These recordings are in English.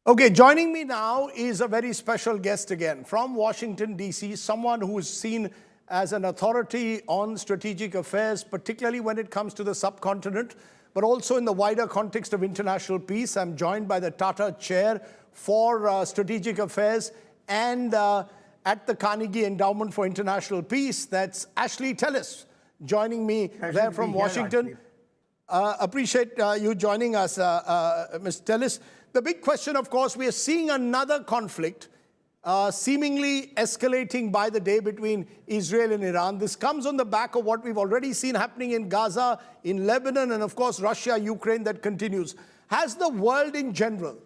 Okay, joining me now is a very special guest again from Washington, D.C., someone who is seen as an authority on strategic affairs, particularly when it comes to the subcontinent, but also in the wider context of international peace. I'm joined by the Tata Chair for Strategic Affairs and at the Carnegie Endowment for International Peace. That's Ashley Tellis joining me there from Washington. Appreciate you joining us, Ms. Tellis. The big question, of course, we are seeing another conflict seemingly escalating by the day between Israel and Iran. This comes on the back of what we've already seen happening in Gaza, in Lebanon, and of course, Russia, Ukraine, that continues. Has the world in general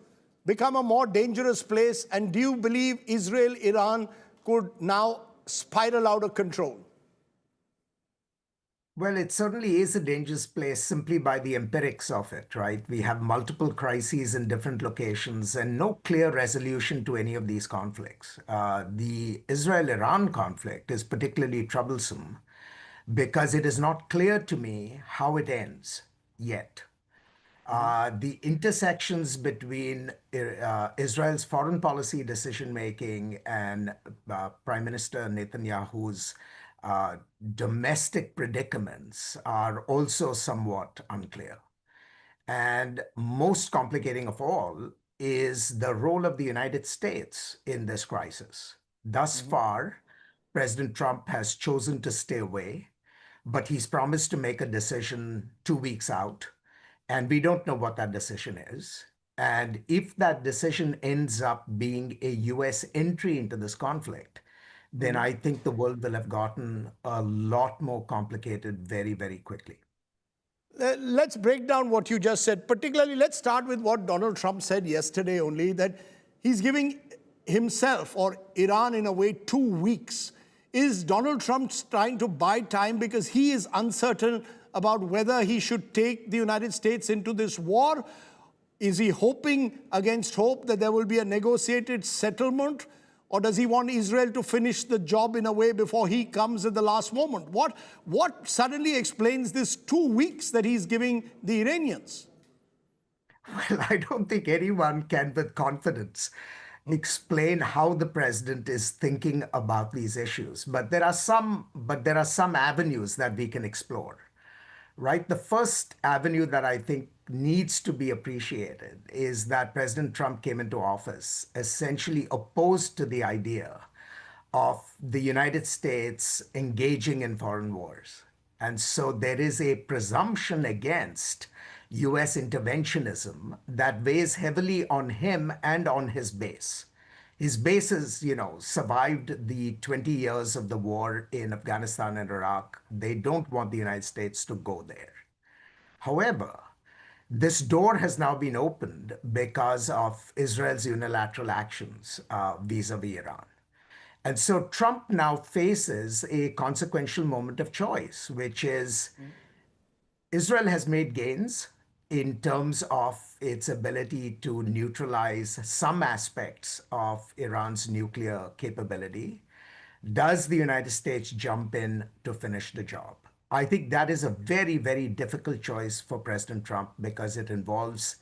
become a more dangerous place? And do you believe Israel, Iran could now spiral out of control? Well, it certainly is a dangerous place simply by the empirics of it, right? We have multiple crises in different locations and no clear resolution to any of these conflicts. The Israel-Iran conflict is particularly troublesome because it is not clear to me how it ends yet. The intersections between Israel's foreign policy decision-making and Prime Minister Netanyahu's domestic predicaments are also somewhat unclear. And most complicating of all is the role of the United States in this crisis. Thus far, President Trump has chosen to stay away, but he's promised to make a decision 2 weeks out. And we don't know what that decision is. And if that decision ends up being a US entry into this conflict, then I think the world will have gotten a lot more complicated very, very quickly. Let's break down what you just said. Particularly, let's start with what Donald Trump said yesterday only, that he's giving himself or Iran, in a way, 2 weeks. Is Donald Trump trying to buy time because he is uncertain about whether he should take the United States into this war? Is he hoping against hope that there will be a negotiated settlement? Or does he want Israel to finish the job in a way before he comes at the last moment? What suddenly explains this 2 weeks that he's giving the Iranians? Well, I don't think anyone can with confidence explain how the president is thinking about these issues. But there are some avenues that we can explore. Right? The first avenue that I think needs to be appreciated is that President Trump came into office essentially opposed to the idea of the United States engaging in foreign wars. And so there is a presumption against US interventionism that weighs heavily on him and on his base. His bases, survived the 20 years of the war in Afghanistan and Iraq. They don't want the United States to go there. However, this door has now been opened because of Israel's unilateral actions vis-a-vis Iran. And so Trump now faces a consequential moment of choice, which is Israel has made gains in terms of its ability to neutralize some aspects of Iran's nuclear capability. Does the United States jump in to finish the job? I think that is a very, very difficult choice for President Trump because it involves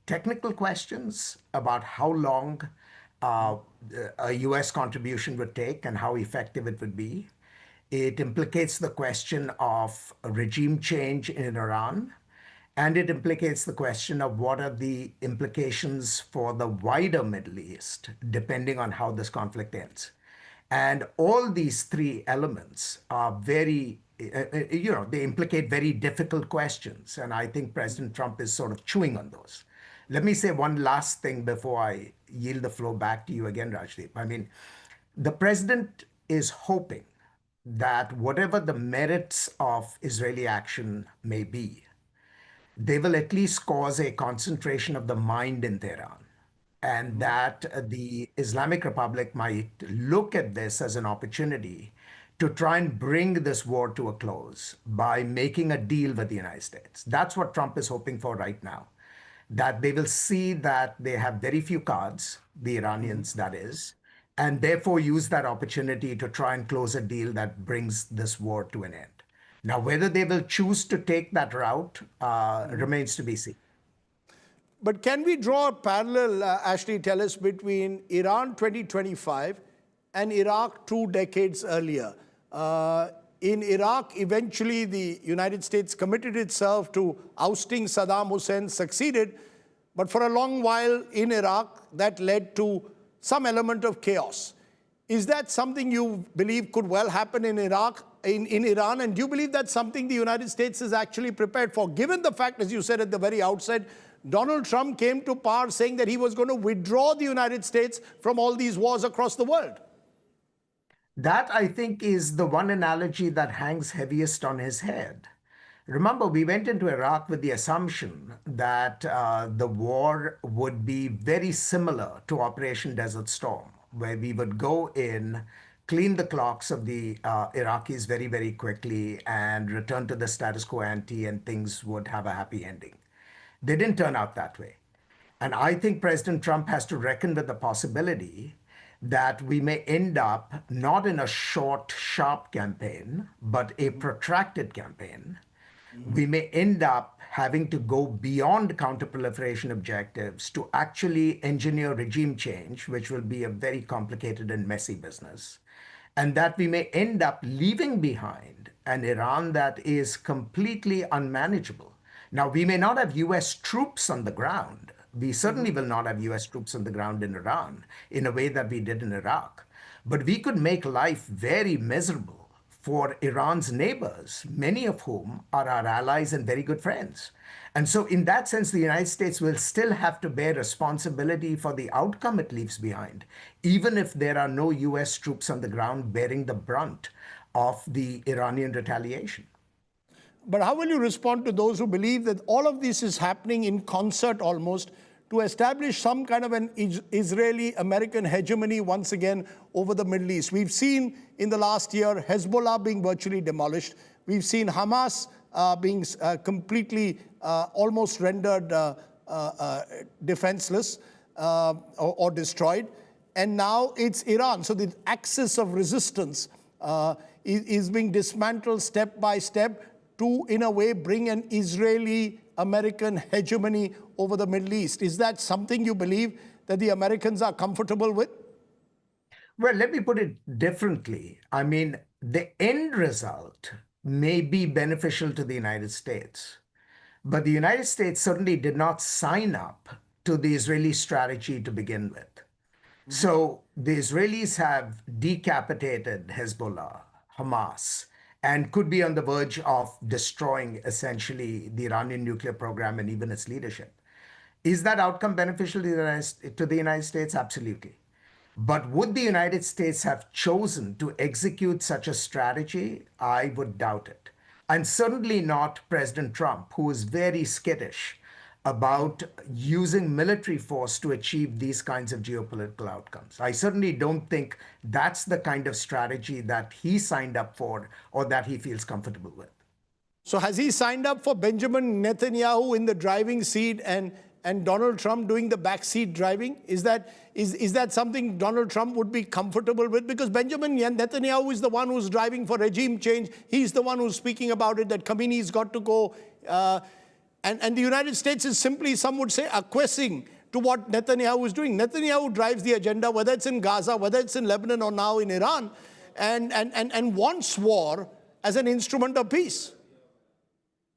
technical questions about how long a US contribution would take and how effective it would be. It implicates the question of regime change in Iran. And it implicates the question of what are the implications for the wider Middle East, depending on how this conflict ends. And all these three elements are very, they implicate very difficult questions. And I think President Trump is sort of chewing on those. Let me say one last thing before I yield the floor back to you again, Rajdeep. I mean, the president is hoping that whatever the merits of Israeli action may be, they will at least cause a concentration of the mind in Tehran. And that the Islamic Republic might look at this as an opportunity to try and bring this war to a close by making a deal with the United States. That's what Trump is hoping for right now. That they will see that they have very few cards, the Iranians, that is, and therefore use that opportunity to try and close a deal that brings this war to an end. Now, whether they will choose to take that route remains to be seen. But can we draw a parallel, Ashley Tellis, between Iran 2025 and Iraq 2 decades earlier? In Iraq, eventually the United States committed itself to ousting Saddam Hussein, succeeded, but for a long while in Iraq, that led to some element of chaos. Is that something you believe could well happen in Iran? And do you believe that's something the United States is actually prepared for? Given the fact, as you said at the very outset, Donald Trump came to power saying that he was going to withdraw the United States from all these wars across the world. That, I think, is the one analogy that hangs heaviest on his head. Remember, we went into Iraq with the assumption that the war would be very similar to Operation Desert Storm, where we would go in, clean the clocks of the Iraqis very, very quickly, and return to the status quo ante, and things would have a happy ending. They didn't turn out that way. And I think President Trump has to reckon with the possibility that we may end up not in a short, sharp campaign, but a protracted campaign. We may end up having to go beyond counter-proliferation objectives to actually engineer regime change, which will be a very complicated and messy business. And that we may end up leaving behind an Iran that is completely unmanageable. Now, we may not have US troops on the ground. We certainly will not have US troops on the ground in Iran in a way that we did in Iraq. But we could make life very miserable for Iran's neighbors, many of whom are our allies and very good friends. And so in that sense, the United States will still have to bear responsibility for the outcome it leaves behind, even if there are no US troops on the ground bearing the brunt of the Iranian retaliation. But how will you respond to those who believe that all of this is happening in concert almost to establish some kind of an Israeli-American hegemony once again over the Middle East? We've seen in the last year Hezbollah being virtually demolished. We've seen Hamas being completely almost rendered defenseless or destroyed. And now it's Iran. So the axis of resistance is being dismantled step by step to, in a way, bring an Israeli-American hegemony over the Middle East. Is that something you believe that the Americans are comfortable with? Well, let me put it differently. I mean, the end result may be beneficial to the United States, but the United States certainly did not sign up to the Israeli strategy to begin with. So the Israelis have decapitated Hezbollah, Hamas, and could be on the verge of destroying essentially the Iranian nuclear program and even its leadership. Is that outcome beneficial to the United States? Absolutely. But would the United States have chosen to execute such a strategy? I would doubt it. And certainly not President Trump, who is very skittish about using military force to achieve these kinds of geopolitical outcomes. I certainly don't think that's the kind of strategy that he signed up for or that he feels comfortable with. So has he signed up for Benjamin Netanyahu in the driving seat and Donald Trump doing the backseat driving? Is that something Donald Trump would be comfortable with? Because Benjamin Netanyahu is the one who's driving for regime change. He's the one who's speaking about it, that Khamenei's got to go. And the United States is simply, some would say, acquiescing to what Netanyahu is doing. Netanyahu drives the agenda, whether it's in Gaza, whether it's in Lebanon or now in Iran, and wants war as an instrument of peace.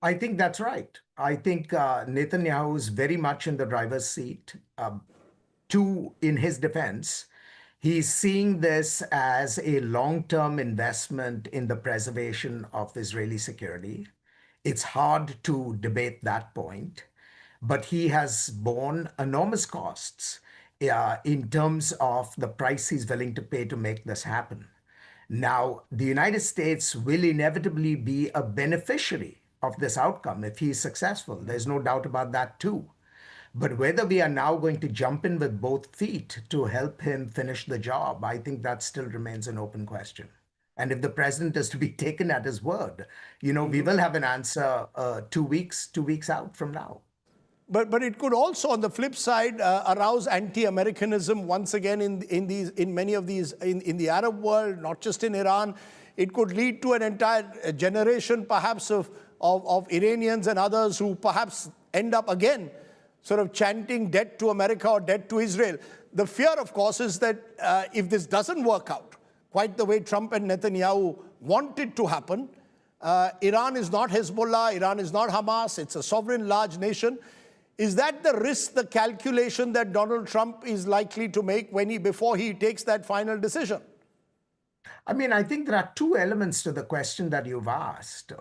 I think that's right. I think Netanyahu is very much in the driver's seat. In his defense, he's seeing this as a long-term investment in the preservation of Israeli security. It's hard to debate that point, but he has borne enormous costs in terms of the price he's willing to pay to make this happen. Now, the United States will inevitably be a beneficiary of this outcome if he's successful. There's no doubt about that too. But whether we are now going to jump in with both feet to help him finish the job, I think that still remains an open question. And if the president is to be taken at his word, we will have an answer 2 weeks out from now. But it could also, on the flip side, arouse anti-Americanism once again in many of these in the Arab world, not just in Iran. It could lead to an entire generation, perhaps, of Iranians and others who perhaps end up again sort of chanting debt to America or debt to Israel. The fear, of course, is that if this doesn't work out quite the way Trump and Netanyahu want it to happen, Iran is not Hezbollah, Iran is not Hamas, it's a sovereign large nation. Is that the risk, the calculation that Donald Trump is likely to make before he takes that final decision? I mean, I think there are two elements to the question that you've asked.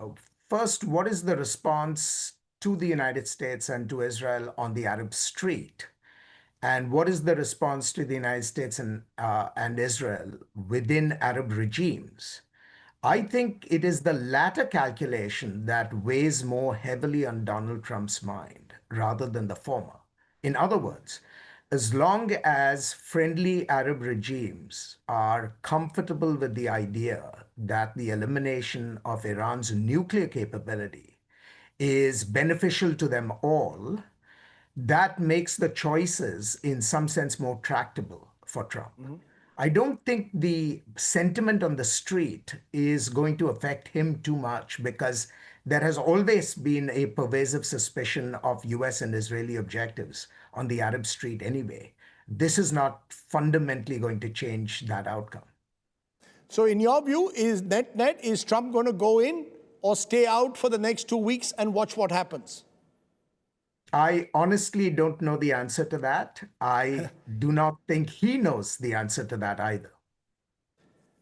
First, what is the response to the United States and to Israel on the Arab street? And what is the response to the United States and Israel within Arab regimes? I think it is the latter calculation that weighs more heavily on Donald Trump's mind rather than the former. In other words, as long as friendly Arab regimes are comfortable with the idea that the elimination of Iran's nuclear capability is beneficial to them all, that makes the choices in some sense more tractable for Trump. I don't think the sentiment on the street is going to affect him too much because there has always been a pervasive suspicion of US and Israeli objectives on the Arab street anyway. This is not fundamentally going to change that outcome. So in your view, is is Trump going to go in or stay out for the next 2 weeks and watch what happens? I honestly don't know the answer to that. I do not think he knows the answer to that either.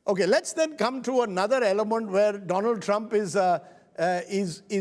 Okay, let's then come to another element where Donald Trump is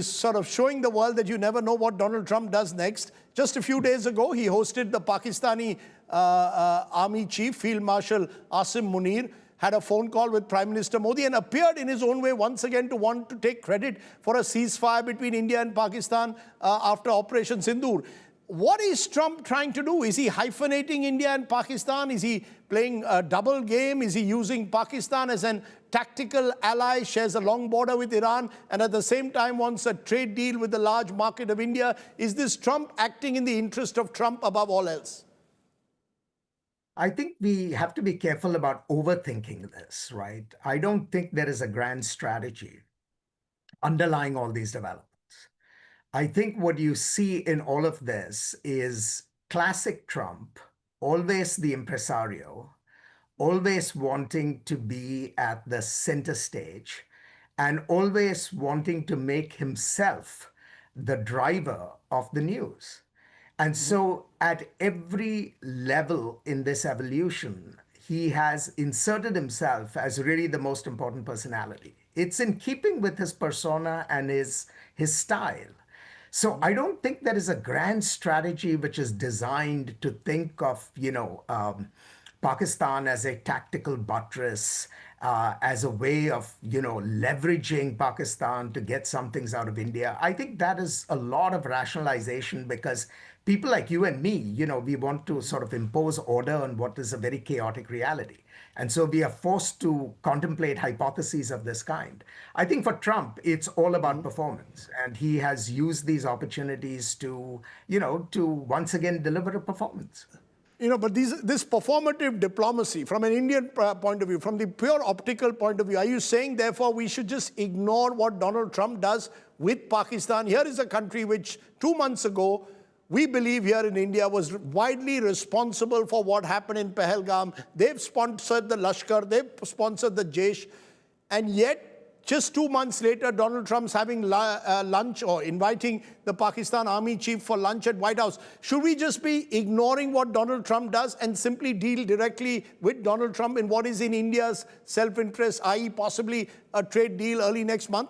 sort of showing the world that you never know what Donald Trump does next. Just a few days ago, he hosted the Pakistani Army Chief, Field Marshal Asim Munir, had a phone call with Prime Minister Modi and appeared in his own way once again to want to take credit for a ceasefire between India and Pakistan after Operation Sindoor. What is Trump trying to do? Is he hyphenating India and Pakistan? Is he playing a double game? Is he using Pakistan as an tactical ally, shares a long border with Iran, and at the same time wants a trade deal with the large market of India? Is this Trump acting in the interest of Trump above all else? I think we have to be careful about overthinking this, right? I don't think there is a grand strategy underlying all these developments. I think what you see in all of this is classic Trump, always the impresario, always wanting to be at the center stage, and always wanting to make himself the driver of the news. And so at every level in this evolution, he has inserted himself as really the most important personality. It's in keeping with his persona and his style. So I don't think there is a grand strategy which is designed to think of, Pakistan as a tactical buttress, as a way of, leveraging Pakistan to get some things out of India. I think that is a lot of rationalization because people like you and me, we want to sort of impose order on what is a very chaotic reality. And so we are forced to contemplate hypotheses of this kind. I think for Trump, it's all about performance. And he has used these opportunities to once again deliver a performance. But this performative diplomacy, from an Indian point of view, from the pure optical point of view, are you saying, therefore, we should just ignore what Donald Trump does with Pakistan? Here is a country which 2 months ago, we believe here in India was widely responsible for what happened in Pahalgam. They've sponsored the Lashkar, they've sponsored the Jaish, and yet just 2 months later, Donald Trump's having lunch or inviting the Pakistan Army Chief for lunch at White House. Should we just be ignoring what Donald Trump does and simply deal directly with Donald Trump in what is in India's self-interest, i.e. possibly a trade deal early next month?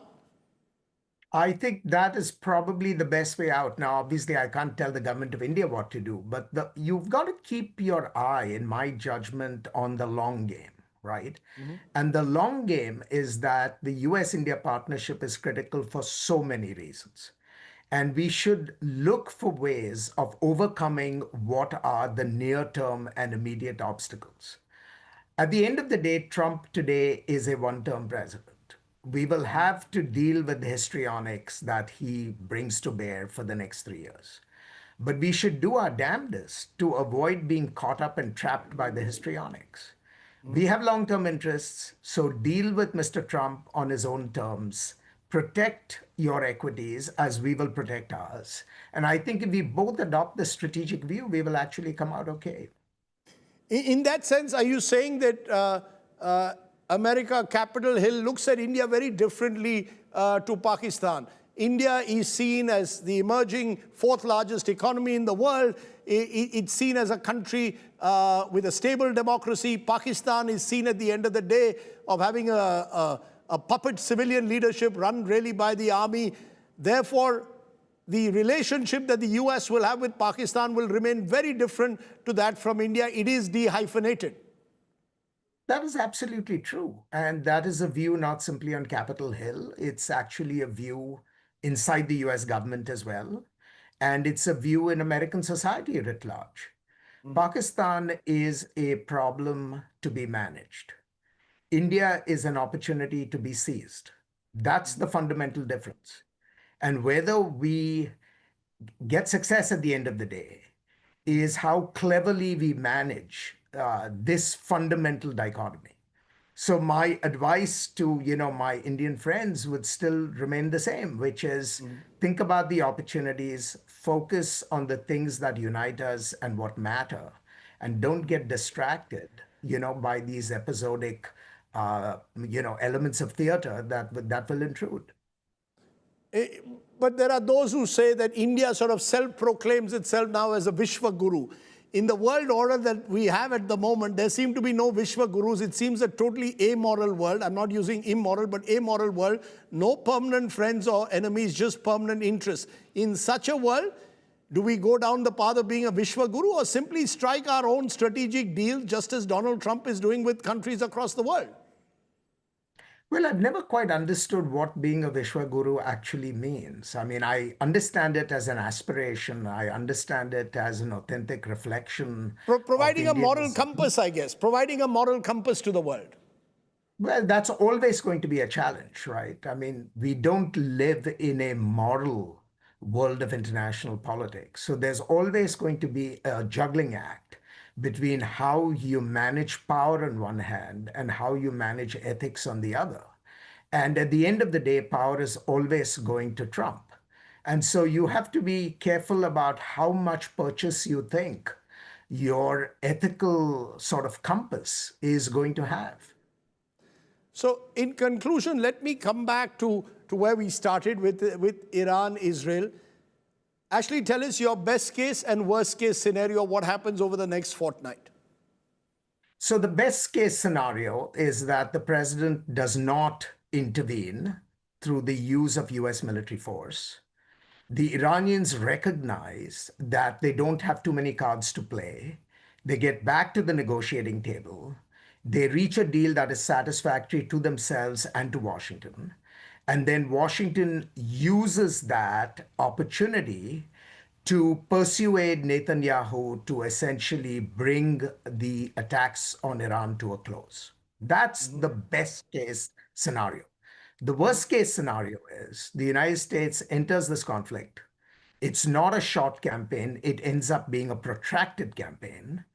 I think that is probably the best way out. Now, obviously, I can't tell the government of India what to do, but you've got to keep your eye, in my judgment, on the long game. Right? And the long game is that the US-India partnership is critical for so many reasons. And we should look for ways of overcoming what are the near-term and immediate obstacles. At the end of the day, Trump today is a one-term president. We will have to deal with the histrionics that he brings to bear for the next 3 years. But we should do our damnedest to avoid being caught up and trapped by the histrionics. We have long-term interests, so deal with Mr. Trump on his own terms, protect your equities as we will protect ours. And I think if we both adopt the strategic view, we will actually come out okay. In that sense, are you saying that America, Capitol Hill, looks at India very differently to Pakistan? India is seen as the emerging fourth largest economy in the world. It's seen as a country with a stable democracy. Pakistan is seen at the end of the day of having a puppet civilian leadership run really by the army. Therefore, the relationship that the US will have with Pakistan will remain very different to that from India. It is dehyphenated. That is absolutely true. And that is a view not simply on Capitol Hill, it's actually a view inside the US government as well. And it's a view in American society writ large. Pakistan is a problem to be managed. India is an opportunity to be seized. That's the fundamental difference. And whether we get success at the end of the day is how cleverly we manage this fundamental dichotomy. So my advice to my Indian friends would still remain the same, which is think about the opportunities, focus on the things that unite us and what matter, and don't get distracted, by these episodic, elements of theater that will intrude. But there are those who say that India sort of self-proclaims itself now as a Vishwa Guru. In the world order that we have at the moment, there seem to be no Vishwa Gurus. It seems a totally amoral world. I'm not using immoral, but amoral world. No permanent friends or enemies, just permanent interests. In such a world, do we go down the path of being a Vishwa Guru or simply strike our own strategic deal, just as Donald Trump is doing with countries across the world? Well, I've never quite understood what being a Vishwaguru actually means. I mean, I understand it as an aspiration. I understand it as an authentic reflection of Providing a moral Indians. compass, I guess. Providing a moral compass to the world. Well, that's always going to be a challenge, right? I mean, we don't live in a moral world of international politics. So there's always going to be a juggling act between how you manage power on one hand and how you manage ethics on the other. And at the end of the day, power is always going to trump. And so you have to be careful about how much purchase you think your ethical sort of compass is going to have. So in conclusion, let me come back to where we started with Iran, Israel. Actually, tell us your best case and worst case scenario, what happens over the next fortnight. So the best case scenario is that the president does not intervene through the use of US military force. The Iranians recognize that they don't have too many cards to play. They get back to the negotiating table. They reach a deal that is satisfactory to themselves and to Washington. And then Washington uses that opportunity to persuade Netanyahu to essentially bring the attacks on Iran to a close. That's the best case scenario. The worst case scenario is the United States enters this conflict. It's not a short campaign, it ends up being a protracted campaign.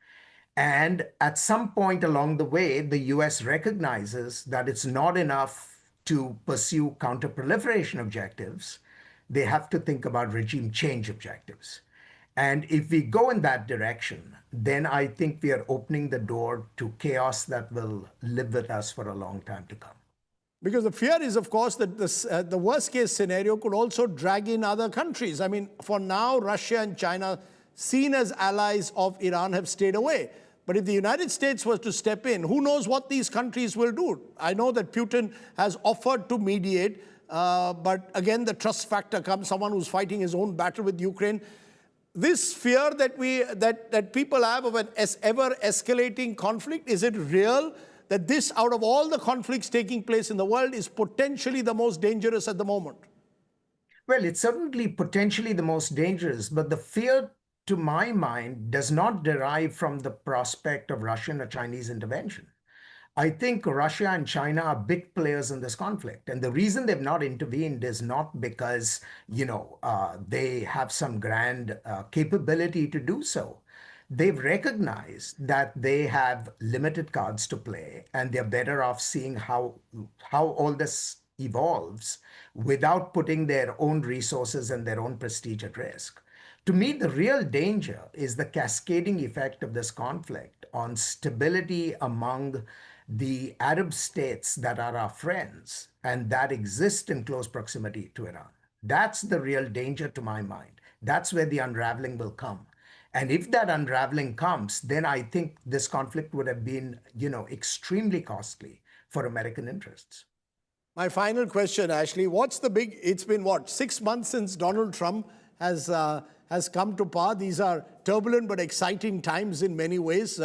And at some point along the way, the US recognizes that it's not enough to pursue counter-proliferation objectives. They have to think about regime change objectives. And if we go in that direction, then I think we are opening the door to chaos that will live with us for a long time to come. Because the fear is, of course, that the worst case scenario could also drag in other countries. I mean, for now, Russia and China, seen as allies of Iran, have stayed away. But if the United States was to step in, who knows what these countries will do? I know that Putin has offered to mediate, but again, the trust factor comes, someone who's fighting his own battle with Ukraine. This fear that people have of an ever escalating conflict, is it real? That this, out of all the conflicts taking place in the world, is potentially the most dangerous at the moment? Well, it's certainly potentially the most dangerous, but the fear, to my mind, does not derive from the prospect of Russian or Chinese intervention. I think Russia and China are big players in this conflict. And the reason they've not intervened is not because, they have some grand capability to do so. They've recognized that they have limited cards to play, and they're better off seeing how all this, evolves without putting their own resources and their own prestige at risk. To me, the real danger is the cascading effect of this conflict on stability among the Arab states that are our friends and that exist in close proximity to Iran. That's the real danger to my mind. That's where the unraveling will come. And if that unraveling comes, then I think this conflict would have been, extremely costly for American interests. My final question, Ashley, it's been what, 6 months since Donald Trump has come to power. These are turbulent but exciting times in many ways.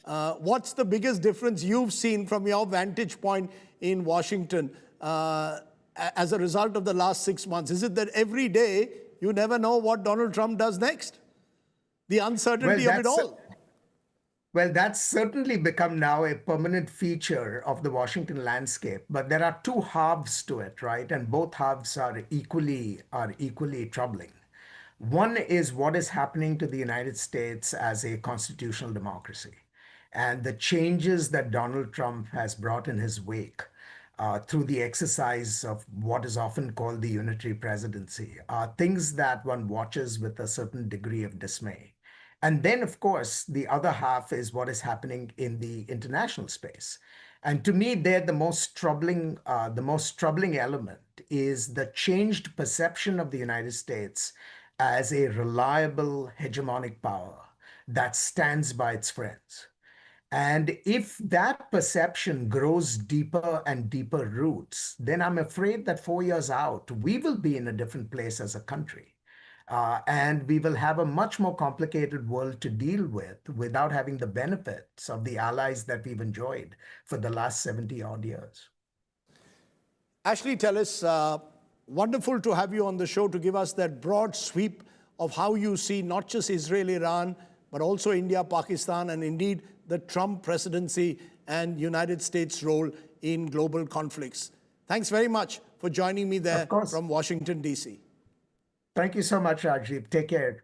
What's the biggest difference you've seen from your vantage point in Washington as a result of the last 6 months? Is it that every day you never know what Donald Trump does next? The uncertainty of it all. Well, that's certainly become now a permanent feature of the Washington landscape. But there are two halves to it, right? And both halves are equally troubling. One is what is happening to the United States as a constitutional democracy and the changes that Donald Trump has brought in his wake through the exercise of what is often called the unitary presidency are things that one watches with a certain degree of dismay. And then, of course, the other half is what is happening in the international space. And to me, there the most troubling element is the changed perception of the United States as a reliable hegemonic power that stands by its friends. And if that perception grows deeper and deeper roots, then I'm afraid that 4 years out, we will be in a different place as a country. And we will have a much more complicated world to deal with without having the benefits of the allies that we've enjoyed for the last 70 odd years. Ashley Tellis, wonderful to have you on the show to give us that broad sweep of how you see not just Israel, Iran, but also India, Pakistan, and indeed the Trump presidency and United States' role in global conflicts. Thanks very much for joining me there from Washington, D.C. Thank you so much, Rajiv. Take care.